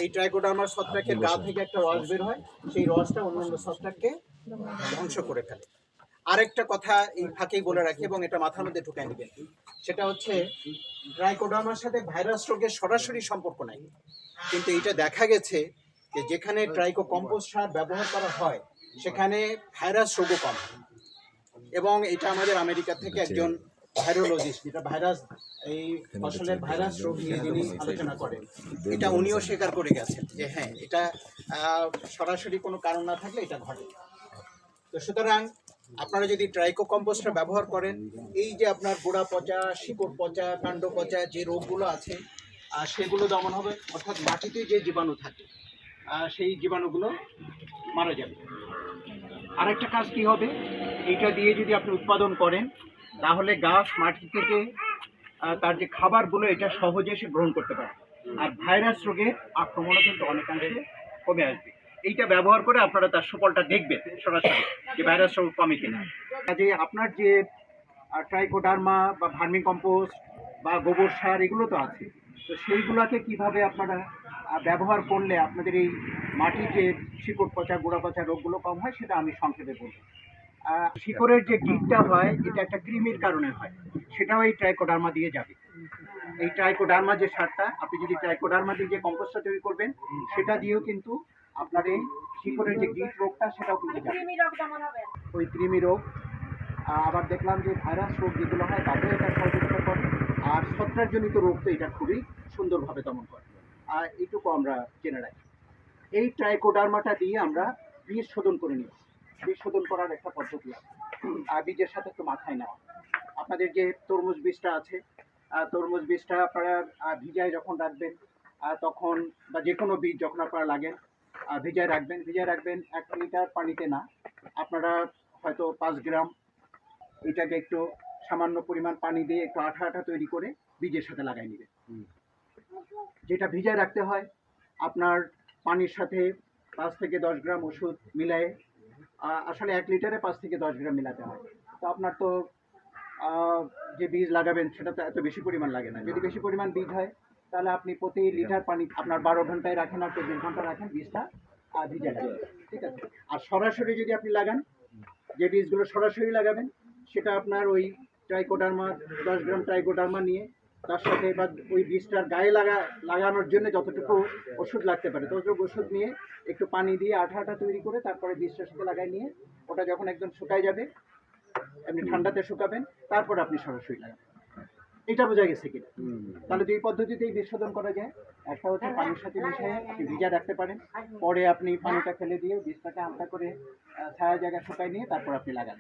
এই ট্রাইকোডার্মা ছত্রাকের গা থেকে একটা রস বের হয়, সেই রসটা অন্যান্য ছত্রাককে ধ্বংস করে ফেলে। আরেকটা কথা এই ফাঁকেই বলে রাখি এবং এটা মাথার মধ্যে ঢুকাই নেবেন, সেটা হচ্ছে ট্রাইকোডার্মার সাথে ভাইরাস রোগের সরাসরি সম্পর্ক নাই, কিন্তু এটা দেখা গেছে যে যেখানে ট্রাইকো কম্পোস্ট সার ব্যবহার করা হয় সেখানে ভাইরাস রোগও কম হয়। এবং এটা আমাদের আমেরিকা থেকে একজন ভাইরোলজিস্ট, যেটা ভাইরাস এই ফসলের ভাইরাস রোগ নিয়ে যিনি আলোচনা করেন, এটা উনিও স্বীকার করে গেছেন যে হ্যাঁ এটা সরাসরি কোনো কারণ না থাকলে এটা ঘটে। তো সুতরাং আপনারা যদি ট্রাইকো কম্পোস্টটা ব্যবহার করেন, এই যে আপনার গোড়া পচা, শিকড় পচা, কাণ্ড পচা যে রোগগুলো আছে সেগুলো দমন হবে, অর্থাৎ মাটিতে যে জীবাণু থাকে সেই জীবাণুগুলো মারা যাবে। আরেকটা কাজ কি হবে, এইটা দিয়ে যদি আপনি উৎপাদন করেন তাহলে গাছ মাটি থেকে তার যে খাবারগুলো এটা সহজে সে গ্রহণ করতে পারে, আর ভাইরাস রোগের আক্রমণও কিন্তু অনেকাংশে কমে আসবে। এইটা ব্যবহার করে আপনারা তার সুফলটা দেখবেন সরাসরি যে ভাইরাস রোগ কমে কিনা। কাজে আপনার যে ট্রাইকোডার্মা বা ভার্মি কম্পোস্ট বা গোবর সার এগুলো তো আছে, তো সেইগুলোকে কিভাবে আপনারা ব্যবহার করলে আপনাদের এই মাটির যে শিকড় পচা, গোড়া পচা রোগগুলো কম হয় সেটা আমি সংক্ষেপে বলবো। শিকড়ের যে গিটটা হয় এটা একটা কৃমির কারণে হয়, সেটাও এই ট্রাইকোডার্মা দিয়ে যাবে। এই ট্রাইকোডার্মা যে সারটা আপনি যদি ট্রাইকোডার্মা দিয়ে যে কম্পোস্টটা তৈরি করবেন সেটা দিয়েও কিন্তু আপনার এই শিকড়ের যে গিট রোগটা সেটাও কিন্তু যাবে, ওই কৃমি রোগ। আবার দেখলাম যে ভাইরাস রোগ যেগুলো হয় তাতেও এটা সহযোগিতা করে, আর ছত্রাকজনিত রোগ তো এটা খুবই সুন্দরভাবে দমন করে। আর এইটুকু আমরা জেনে রাখি। এই ট্রাইকোডার্মাটা দিয়ে আমরা বীজ শোধন করে নিই। বীজ শোধন করার একটা পদ্ধতি আছে, আর বীজের সাথে একটু মাথায় নেওয়া। আপনাদের যে তরমুজ বীজটা আছে, তরমুজ বীজটা আপনারা ভিজায় যখন রাখবেন তখন, বা যে কোনো বীজ যখন আপনারা লাগেন ভিজায় রাখবেন। ভিজায় রাখবেন 1 লিটার পানিতে না, আপনারা হয়তো 5 গ্রাম এটাকে একটু সামান্য পরিমাণ পানি দিয়ে একটু আঠা আঠা তৈরি করে বীজের সাথে লাগাই নেবেন। যেটা ভিজায় রাখতে হয় আপনার পানির সাথে 5 থেকে 10 গ্রাম ওষুধ মিলায়ে, আসলে 1 লিটারে 5 থেকে 10 গ্রাম মিলাতে হয়। তো আপনার তো যে বীজ লাগাবেন সেটা তো এত বেশি পরিমাণ লাগে না। যদি বেশি পরিমাণ বীজ হয় তাহলে আপনি প্রতি লিটার পানি আপনার 12 ঘন্টায় রাখেন আর 24 ঘন্টা রাখেন বীজটা ভিজে রাখেন, ঠিক আছে। আর সরাসরি যদি আপনি লাগান, যে বীজগুলো সরাসরি লাগাবেন সেটা আপনার ওই ট্রাইকোডার্মা 10 গ্রাম ট্রাইকোডার্মা নিয়ে তার সাথে বা ওই বীজটার গায়ে লাগানোর জন্য যতটুকু ওষুধ লাগতে পারে ততটুকু ওষুধ নিয়ে একটু পানি দিয়ে আঠা আঠা তৈরি করে তারপরে বীজটার সাথে লাগাই নিয়ে ওটা যখন একদম শুকায় যাবে, এমনি ঠান্ডাতে শুকাবেন, তারপর আপনি সরাসরি লাগাবেন। এটা বোঝা গেছে কিনা? তাহলে দুই পদ্ধতিতেই বীজ শোধন করা যায়। একটা হচ্ছে পানির সাথে মিশিয়ে আপনি ভিজা রাখতে পারেন, পরে আপনি পানিটা ফেলে দিয়ে বীজটাকে হালকা করে ছায়া জায়গায় শুকায় নিয়ে তারপর আপনি লাগান।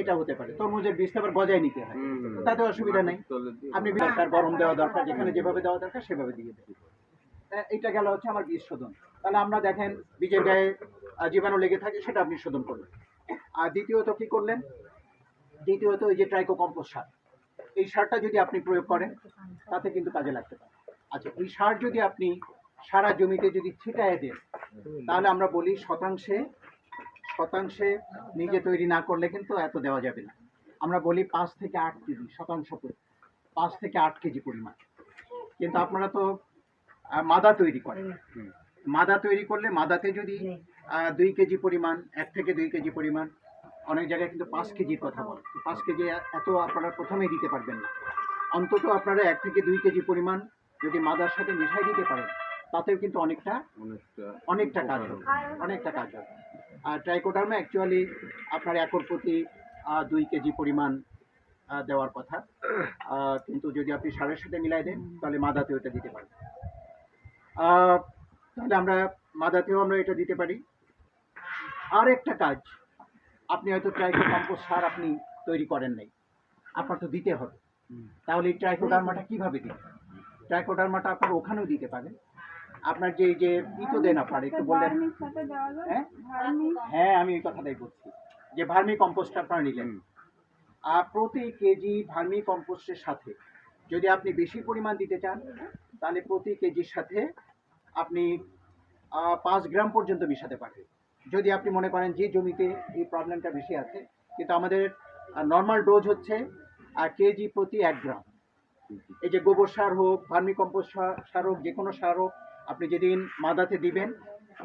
এটা হতে পারে। তরমুজের বীজটা আবার গজায় নিতে হয়, তাতে অসুবিধা নেই। আপনি তার গরম দেওয়া দরকার, যেখানে যেভাবে দেওয়া দরকার সেভাবে দিয়ে দেবেন। এটা গেল হচ্ছে আমার বীজ শোধন। তাহলে আমরা দেখেন বীজের গায়ে জীবাণু লেগে থাকে সেটা আপনি শোধন করলেন। আর দ্বিতীয়ত কি করলেন? দ্বিতীয়ত ওই যে ট্রাইকো কম্পোস্ট সার, এই সারটা যদি আপনি প্রয়োগ করেন তাতে কিন্তু কাজে লাগতে পারে। আচ্ছা, এই সার যদি আপনি সারা জমিতে যদি ছিটায় দেন তাহলে আমরা বলি শতাংশে শতাংশে নিজে তৈরি না করলে কিন্তু এত দেওয়া যাবে না। আমরা বলি 5 থেকে 8 কেজি শতাংশ করে, 5 থেকে 8 কেজি পরিমাণ। কিন্তু আপনারা তো মাদা তৈরি করেন, মাদা তৈরি করলে মাদাতে যদি 2 কেজি পরিমাণ, 1 থেকে 2 কেজি পরিমাণ, অনেক জায়গায় কিন্তু 5 কেজির কথা বলে। 5 কেজি এত আপনারা প্রথমেই দিতে পারবেন না। অন্তত আপনারা 1 থেকে 2 কেজি পরিমাণ যদি মাদার সাথে মিশাই দিতে পারেন তাতেও কিন্তু অনেকটা কাজ হবে, অনেকটা কাজ হবে। আর ট্রাইকোডার্মা অ্যাকচুয়ালি আপনার একর প্রতি 2 কেজি পরিমাণ দেওয়ার কথা, কিন্তু যদি আপনি সারের সাথে মিলাই দেন তাহলে মাদাতে ওটা দিতে পারেন। তাহলে আমরা মাদাতেও আমরা এটা দিতে পারি। আর একটা কাজ, আপনি হয়তো ট্রাইকো কম্পোস্ট সার আপনি তৈরি করেন নাই, আপনার তো দিতে হবে। তাহলে এই ট্রাইকোডার্মাটা কিভাবে দিবেন? ট্রাইকোডার্মাটা আপনার ওখানেও দিতে পারেন। আপনার যে ইতো দেন আপনার একটু বললেন। হ্যাঁ, আমি এই কথাটাই বলছি যে ভার্মি কম্পোস্ট আপনারা নিলেন, প্রতি কেজি ভার্মি কম্পোস্টের সাথে যদি আপনি বেশি পরিমাণ দিতে চান তাহলে প্রতি কেজির সাথে আপনি 5 গ্রাম পর্যন্ত মিশাতে পারেন। যদি আপনি মনে করেন যে জমিতে এই প্রবলেমটা বেশি আছে, কিন্তু আমাদের নর্মাল ডোজ হচ্ছে কেজি প্রতি 1 গ্রাম। এই যে গোবর সার হোক, ভার্মি কম্পোস্ট সার হোক, যে কোনো সার হোক, আপনি যেদিন মাদাতে দিবেন,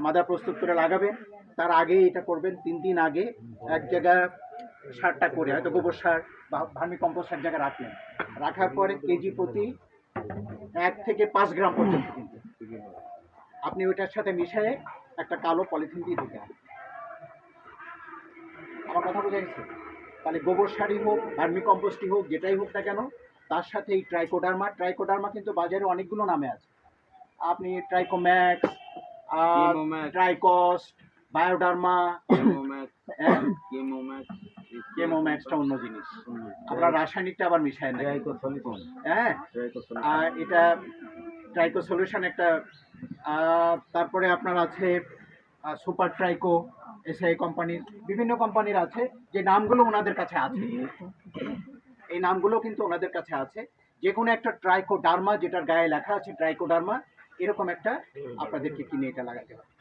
মাদা প্রস্তুত করে লাগাবেন, তার আগে এটা করবেন 3 দিন আগে এক জায়গায় সারটা করে, হয়তো গোবর সার বা ভার্মি কম্পোস্ট এক জায়গায় রাখলেন, রাখার পরে কেজি প্রতি 1 থেকে 5 গ্রাম পর্যন্ত কিন্তু আপনি ওইটার সাথে মিশিয়ে একটা কালো পলিথিন দিয়ে দিতে হবে। আমার কথা বোঝা গেছে? তাহলে গোবর সারই হোক, ভার্মি কম্পোস্টই হোক, যেটাই হোক না কেন, তার সাথে এই ট্রাইকোডার্মা কিন্তু বাজারে অনেকগুলো নামে আছে। আপনি ট্রাইকোম্যাক্স, ট্রাইকস্ট, বায়োডার্মা, কেমোম্যাক্সটা অন্য জিনিস, আমরা রাসায়নিকটা আবার মিশাই না। হ্যাঁ, আর এটা ট্রাইকো সলিউশন একটা, তারপরে আপনার আছে সুপার ট্রাইকো, এসআই কোম্পানির, বিভিন্ন কোম্পানির আছে, যে নামগুলো ওনাদের কাছে আছে, এই নামগুলো কিন্তু ওনাদের কাছে আছে। যে কোনো একটা ট্রাইকোডার্মা, যেটার গায়ে লেখা আছে ট্রাইকোডার্মা, এরকম একটা আপনাদেরকে কিনে এটা লাগাতে হবে।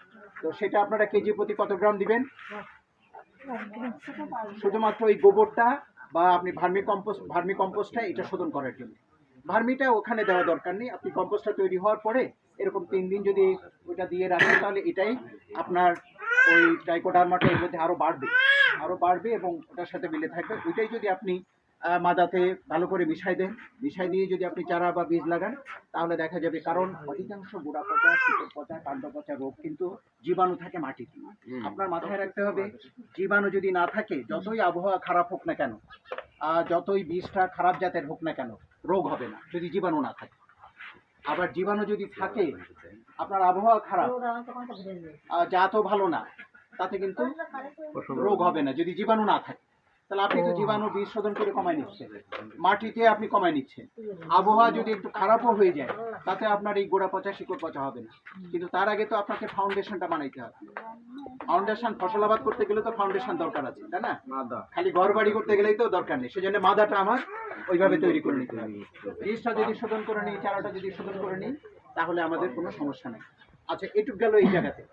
তো সেটা আপনারা কেজি প্রতি কত গ্রাম দিবেন? শুধুমাত্র ওই গোবরটা বা আপনি ভার্মি কম্পোস্টটা এটা শোধন করার জন্য। ভার্মিটা ওখানে দেওয়া দরকার নেই, আপনি কম্পোস্টটা তৈরি হওয়ার পরে এরকম 3 দিন যদি ওইটা দিয়ে রাখেন, তাহলে এটাই আপনার ওই ট্রাইকোডার্মাটা এর মধ্যে আরও বাড়বে এবং ওটার সাথে মিলে থাকবে। ওইটাই যদি আপনি মাদাতে ভালো করে মিশাই দিয়ে যদি আপনি চারা বা বীজ লাগান, তাহলে দেখা যাবে, কারণ অধিকাংশ গোড়া পচা, শিকড় পচা, কাণ্ড পচা রোগ কিন্তু জীবাণু থাকে মাটিতে। আপনার মাথায় রাখতে হবে, জীবাণু যদি না থাকে, যতই আবহাওয়া খারাপ হোক না কেন, যতই বীজটা খারাপ জাতের হোক না কেন, রোগ হবে না যদি জীবাণু না থাকে। আবার জীবাণু যদি থাকে, আপনার আবহাওয়া খারাপ, জাতও ভালো না, তাতে কিন্তু রোগ হবে না যদি জীবাণু না থাকে। তাহলে আপনি তো জীবাণু বীজ শোধন করে কমায় নিচ্ছেন, মাটিতে আপনি কমায় নিচ্ছেন। আবহাওয়া যদি একটু খারাপও হয়ে যায়, তাতে আপনার এই গোড়া পচা, শিকড় পচা হবে না। কিন্তু তার আগে তো আপনাকে ফাউন্ডেশনটা বানাইতে হবে। ফাউন্ডেশন, ফসলাবাদ করতে গেলে তো ফাউন্ডেশন দরকার আছে, তাই না? খালি ঘর বাড়ি করতে গেলেই তো দরকার নেই, সেজন্য মাদাটা আমার ওইভাবে তৈরি করে নিতে হবে। বীজটা যদি শোধন করে নিই, চারাটা যদি শোধন করে নিই, তাহলে আমাদের কোনো সমস্যা নেই। আচ্ছা, এটুক গেল এই জায়গাতে।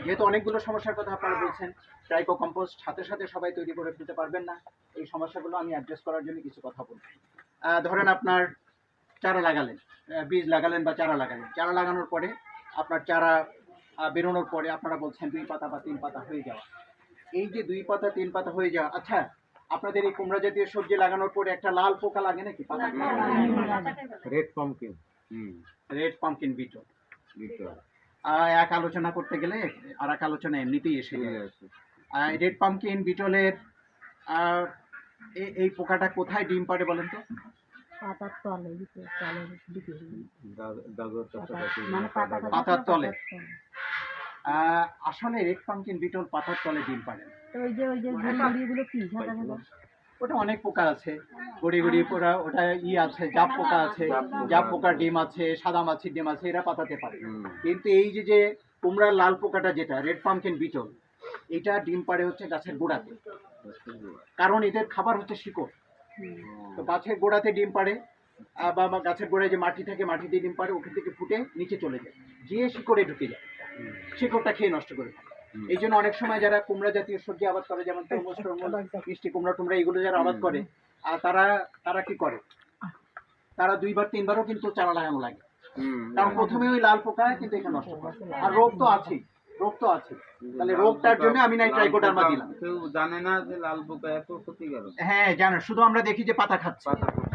যেহেতু অনেকগুলো সমস্যার কথা আপনারা বলছেন, ট্রাইকো কম্পোস্ট সাথে সাথে সবাই তৈরি করে ফেলতে পারবেন না, এই সমস্যাগুলো আমি অ্যাড্রেস করার জন্য কিছু কথা বলবো। ধরেন আপনার চারা লাগালেন, বীজ লাগালেন বা চারা লাগানোর পরে আপনার চারা বেরোনোর পরে আপনারা বলছেন 2 পাতা বা 3 পাতা হয়ে যাওয়া। এই যে 2 পাতা 3 পাতা হয়ে যাওয়া, আচ্ছা, আপনাদের এই কুমড়া জাতীয় সবজি লাগানোর পরে একটা লাল পোকা লাগে নাকি? Red pumpkin beetle. এক আলোচনা করতে গেলে আর এক আলোচনা এমনিতেই এসে যায়। রেড পাম্পকিন বিটলের এই পোকাটা কোথায় ডিম পাড়ে বলেন তো? পাতার তলে। আসলে রেড পাম্পকিন বিটল পাতার তলে ডিম পাড়ে। ওটা অনেক পোকা আছে, গড়ি পোকা, ওটা আছে, জাপ পোকা আছে, জাপ পোকার ডিম আছে, সাদা মাছির ডিম আছে, এরা পাতাতে পারে। কিন্তু এই যে কুমড়ার লাল পোকাটা, যেটা রেড পাম্পকিন বিটল, এটা ডিম পাড়ে হচ্ছে গাছের গোড়াতে, কারণ এদের খাবার হচ্ছে শিকড়। তো গাছের গোড়াতে ডিম পাড়ে, বা গাছের গোড়ায় যে মাটি থাকে, মাটিতে ডিম পাড়ে, ওখান থেকে ফুটে নিচে চলে যায়, গিয়ে শিকড়ে ঢুকে যায়, শিকড়টা খেয়ে নষ্ট করে ফেলে। এই জন্য অনেক সময় যারা কুমড়া জাতীয় সবজি আবাদ করে, যেমন তরমুজ, মিষ্টি কুমড়া টুমড়া, এগুলো যারা আবাদ করে, আর তারা কি করে, তারা 2 বার 3 বারও কিন্তু চারা লাগানো লাগে, কারণ প্রথমে ওই লাল পোকা কিন্তু এটা নষ্ট করে। আর রোগ তো আছে, তাহলে রোগটার জন্য আমি নাই ট্রাইকোডার্মা দিলাম। কেউ জানে না যে লাল পোকা এত ক্ষতিকারক। হ্যাঁ, জানে, শুধু আমরা দেখি যে পাতা খাচ্ছে,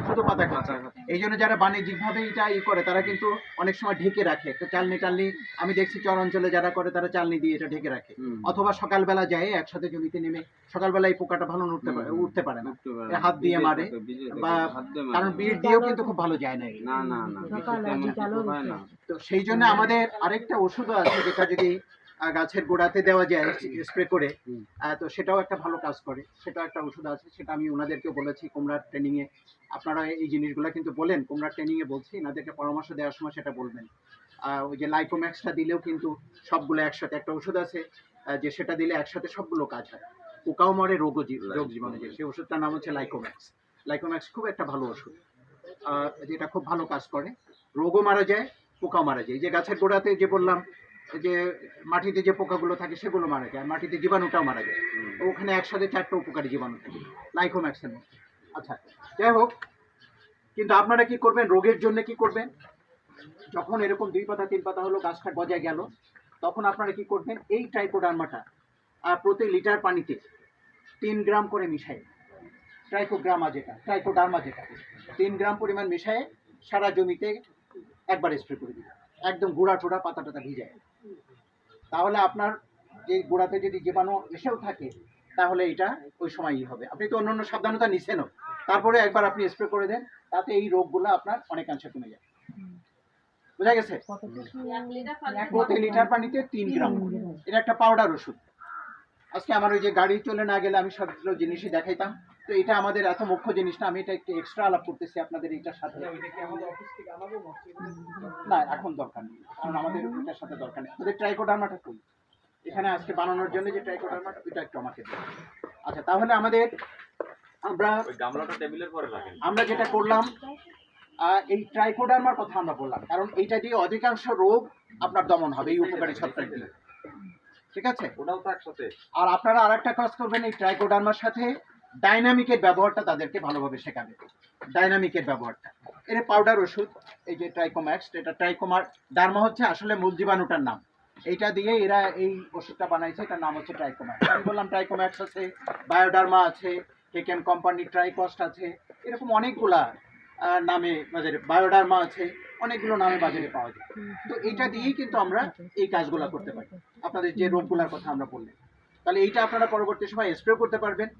শুধু পাতা খাচ্ছে। এই জন্য যারা বাণিজ্যিকভাবে এটা করে, তারা কিন্তু অনেক সময় ঢেকে রাখে, একটা চালনি, আমি দেখছি চর অঞ্চলে যারা করে, তারা চালনি দিয়ে এটা ঢেকে রাখে, অথবা সকালবেলা যায় একসাথে জমিতে নেমে, সকালবেলা এই পোকাটা ভালো উঠতে পারে না, হাত দিয়ে মারে, বা কারণ বিট দিয়েও কিন্তু খুব ভালো যায় না। তো সেই জন্য আমাদের আরেকটা ওষুধও আছে, যেটা যদি গাছের গোড়াতে দেওয়া যায় স্প্রে করে, তো সেটাও একটা ভালো কাজ করে, সেটা একটা ওষুধ আছে, সেটা আমি ওনাদেরকেও বলেছি কুমড়ার ট্রেনিংয়ে। আপনারা এই জিনিসগুলো কিন্তু বলেন, কুমড়ার ট্রেনিংয়ে বলছি, এনাদেরকে পরামর্শ দেওয়ার সময় সেটা বলবেন। ওই যে লাইকোম্যাক্সটা দিলেও কিন্তু সবগুলো একসাথে, একটা ওষুধ আছে যে সেটা দিলে একসাথে সবগুলো কাজ হয়, পোকাও মরে, রোগ জীবাণু যায়, সেই ওষুধটার নাম হচ্ছে লাইকোম্যাক্স খুব একটা ভালো ওষুধ, যেটা খুব ভালো কাজ করে, রোগও মারা যায়, পোকাও মারা যায়। এই যে গাছের গোড়াতে যে বললাম যে মাটিতে যে পোকাগুলো থাকে সেগুলো মারা যায়, মাটিতে জীবাণুটাও মারা যায়, ওখানে একসাথে 4টা উপকারী জীবাণু থাকে লাইকোম্যাক্সের মধ্যে। আচ্ছা, যাই হোক, কিন্তু আপনারা কি করবেন, রোগের জন্য কি করবেন, যখন এরকম 2 পাতা 3 পাতা হলো, গাছটা গজায় গেল, তখন আপনারা কি করবেন, এই ট্রাইকোডার্মাটা প্রতি লিটার পানিতে 3 গ্রাম করে মিশাই, ট্রাইকোডার্মা যেটা 3 গ্রাম পরিমাণ মিশায়ে সারা জমিতে একবার স্প্রে করে দিবেন, একদম গুঁড়া টোড়া পাতা টাতা ভিজায়। তাহলে আপনার যে গোড়াতে যদি জীবাণু এসেও থাকে তাহলে এটা ওই সময়ই হবে। আপনি তো অন্যান্য সাবধানতা নিছেনও, তারপরে একবার আপনি স্প্রে করে দেন, তাতে এই রোগগুলো আপনার অনেকাংশে কমে যায়। বোঝা গেছে? প্রতি লিটার পানিতে 3 গ্রাম। এটা একটা পাউডার ওষুধ। আজকে আমার ওই যে গাড়ি চলে না গেলে আমি সবগুলো জিনিসই দেখাইতাম, তো এটা আমাদের এত মুখ্য জিনিস না, আমি এটা একটু এক্সট্রা আলাপ করতেছি আপনাদের এটার সাথে। না, এখন দরকার নেই, কারণ আমাদের এটার সাথে দরকার নেই। আমাদের ট্রাইকোডার্মাটা কই এখানে আজকে বানানোর জন্য যে ট্রাইকোডার্মাটা, ওইটা একটু আমাকে দিন। আচ্ছা, তাহলে আমাদের আমরা যেটা করলাম, এই ট্রাইকোডার্মার কথা আমরা বললাম, কারণ এইটা দিয়ে অধিকাংশ রোগ আপনার দমন হবে এই উপকারী ছত্রাক দিয়ে। ঠিক আছে, ওটাও তো একসাথে। আর আপনারা আরেকটা কাজ করবেন, এই ট্রাইকোডার্মার সাথে ডাইনামিকের ব্যবহারটা তাদেরকে ভালোভাবে শেখাবে। ডাইনামিকের ব্যবহারটা, এর পাউডার ওষুধ, এই যে ট্রাইকোম্যাক্স, এটা ট্রাইকোমার ডার্মা হচ্ছে আসলে মূল জীবাণুটার নাম, এইটা দিয়ে এরা এই ওষুধটা বানাইছে, এটার নাম হচ্ছে ট্রাইকোম্যাক্স। আমি বললাম ট্রাইকোম্যাক্স আছে, বায়োডার্মা আছে, টেকেন কোম্পানির ট্রাইকস্ট আছে, এরকম অনেকগুলা নামে বাজারে, বায়োডার্মা আছে, অনেকগুলো নামে বাজারে পাওয়া যায়। তো এইটা দিয়েই কিন্তু আমরা এই কাজগুলো করতে পারি, আপনাদের যে রোগগুলোর কথা আমরা বললাম। তাহলে এইটা আপনারা পরবর্তী সময় স্প্রে করতে পারবেন।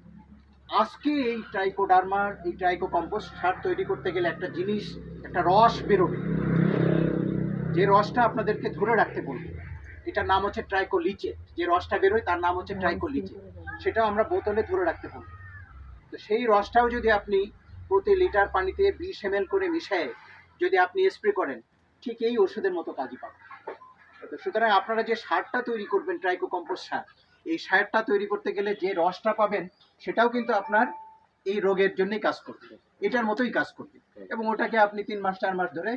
আজকে এই ট্রাইকোডার্মার এই ট্রাইকো কম্পোস্ট সার তৈরি করতে গেলে একটা জিনিস, একটা রস বেরোবে, যে রসটা আপনাদেরকে ধরে রাখতে বলবে, এটার নাম হচ্ছে ট্রাইকোলিচেট। যে রসটা বেরোয় তার নাম হচ্ছে ট্রাইকোলিচেট, সেটাও আমরা বোতলে ধরে রাখতে বলবো। তো সেই রসটাও যদি আপনি প্রতি লিটার পানিতে 20 ml করে মিশিয়ে যদি আপনি স্প্রে করেন, ঠিক এই ওষুধের মতো কাজই পাবেন। তো সুতরাং আপনারা যে সারটা তৈরি করবেন, ট্রাইকো কম্পোস্ট সার, এই সারটা তৈরি করতে গেলে যে রসটা পাবেন সেটাও কিন্তু আপনার এই রোগের জন্যই কাজ করবে, এটার মতোই কাজ করবে, এবং ওটাকে আপনি 3 মাস 4 মাস ধরে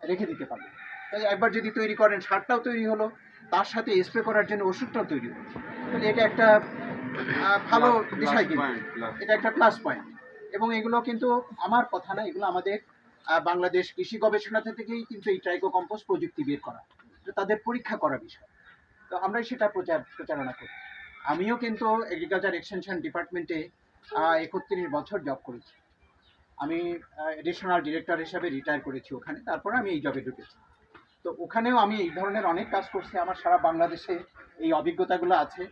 রেখে দিতে পারবেন। তাই একবার যদি তৈরি করেন, সারটাও তৈরি হলো, তার সাথে স্প্রে করার জন্য ওষুধটাও তৈরি হলো, তাহলে এটা একটা ভালো বিষয়, কিন্তু এটা একটা প্লাস পয়েন্ট। এবং এগুলো কিন্তু আমার কথা না, এগুলো আমাদের বাংলাদেশ কৃষি গবেষণা থেকেই কিন্তু এই ট্রাইকো কম্পোস্ট প্রযুক্তি বের করা, তাদের পরীক্ষা করা বিষয়। তো আমরা সেটা প্রচারণা করি। আমিও কিন্তু এগ্রিকালচার এক্সটেনশন ডিপার্টমেন্টে 31 বছর জব করেছি। আমি এডিশনাল ডিরেক্টর হিসাবে রিটায়ার করেছি ওখানে, তারপরে আমি এই জবে ঢুকেছি। তো ওখানেও আমি এই ধরনের অনেক কাজ করছি, আমার সারা বাংলাদেশে এই অভিজ্ঞতাগুলো আছে।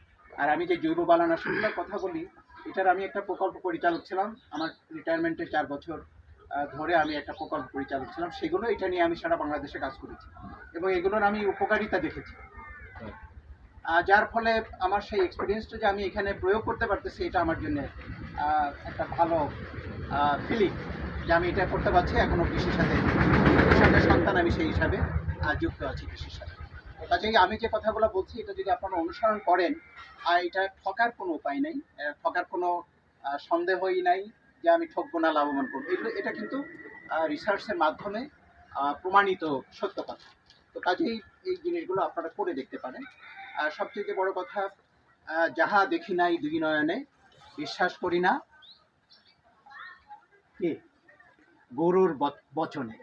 আর আমি যে জৈব বালানাশকটার কথা বলি, এটার আমি একটা প্রকল্প পরিচালক ছিলাম, আমার রিটায়ারমেন্টের 4 বছর ধরে আমি একটা প্রকল্প পরিচালক ছিলাম, সেগুলো এটা নিয়ে আমি সারা বাংলাদেশে কাজ করেছি এবং এগুলোর আমি উপকারিতা দেখেছি। যার ফলে আমার সেই এক্সপিরিয়েন্সটা যে আমি এখানে প্রয়োগ করতে পারতেছি, এটা আমার জন্য একটা ভালো ফিলিং যে আমি এটা করতে পারছি। এখনও কৃষির সাথে, কৃষকের সন্তান আমি, সেই হিসাবে যুক্ত আছি কৃষির সাথে। কাজেই আমি যে কথাগুলো বলছি, এটা যদি আপনারা অনুসরণ করেন, এটা ঠকার কোনো উপায় নেই, ঠকার কোনো সন্দেহই নাই যে আমি ঠকবো না, লাভবান করবো, এগুলো এটা কিন্তু রিসার্চের মাধ্যমে প্রমাণিত সত্য কথা। তো কাজেই এই জিনিসগুলো আপনারা করে দেখতে পারেন। আর সবথেকে বড় কথা, যাহা দেখি নাই দুই নয়নে, বিশ্বাস করি না কি গরুর বচনে।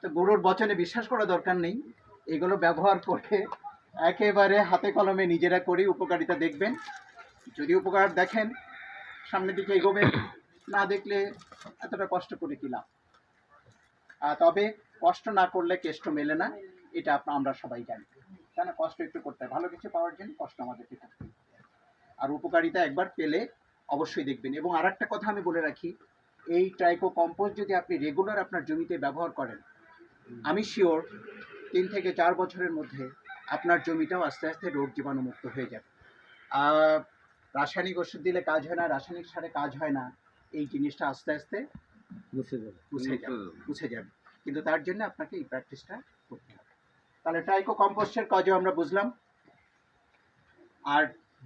তো গরুর বচনে বিশ্বাস করা দরকার নেই, এগুলো ব্যবহার করে একেবারে হাতে কলমে নিজেরা করি, উপকারিতা দেখবেন। যদি উপকার দেখেন, সামনের দিকে এগোবেন, না দেখলে এতটা কষ্ট করে কি লাভ। তবে কষ্ট না করলে কেষ্ট মেলে না, এটা আমরা সবাই জানি, কেন কষ্ট একটু করতে হয়, ভালো কিছু পাওয়ার জন্য কষ্ট আমাদেরকে করতে হয়। আর উপকারিতা একবার পেলে অবশ্যই দেখবেন। এবং আর একটা কথা আমি বলে রাখি, এই ট্রাইকো কম্পোস্ট যদি আপনি রেগুলার আপনার জমিতে ব্যবহার করেন, আমি শিওর 3 থেকে 4 বছরের মধ্যে আপনার জমিটাও আস্তে আস্তে রোগ জীবাণুমুক্ত হয়ে যাবে। রাসায়নিক ওষুধ দিলে কাজ হয় না, রাসায়নিক সারে কাজ হয় না, এই জিনিসটা আস্তে আস্তে মুছে যাবে। কিন্তু তার জন্য আপনাকে এই প্র্যাকটিসটা করতে হবে। তাহলে ট্রাইকো কম্পোস্টের কাজও আমরা বুঝলাম। আর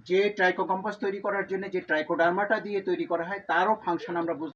যে ট্রাইকো কম্পোস্ট তৈরি করার জন্য যে ট্রাইকোডার্মাটা দিয়ে তৈরি করা হয়, তারও ফাংশন আমরা বুঝলাম।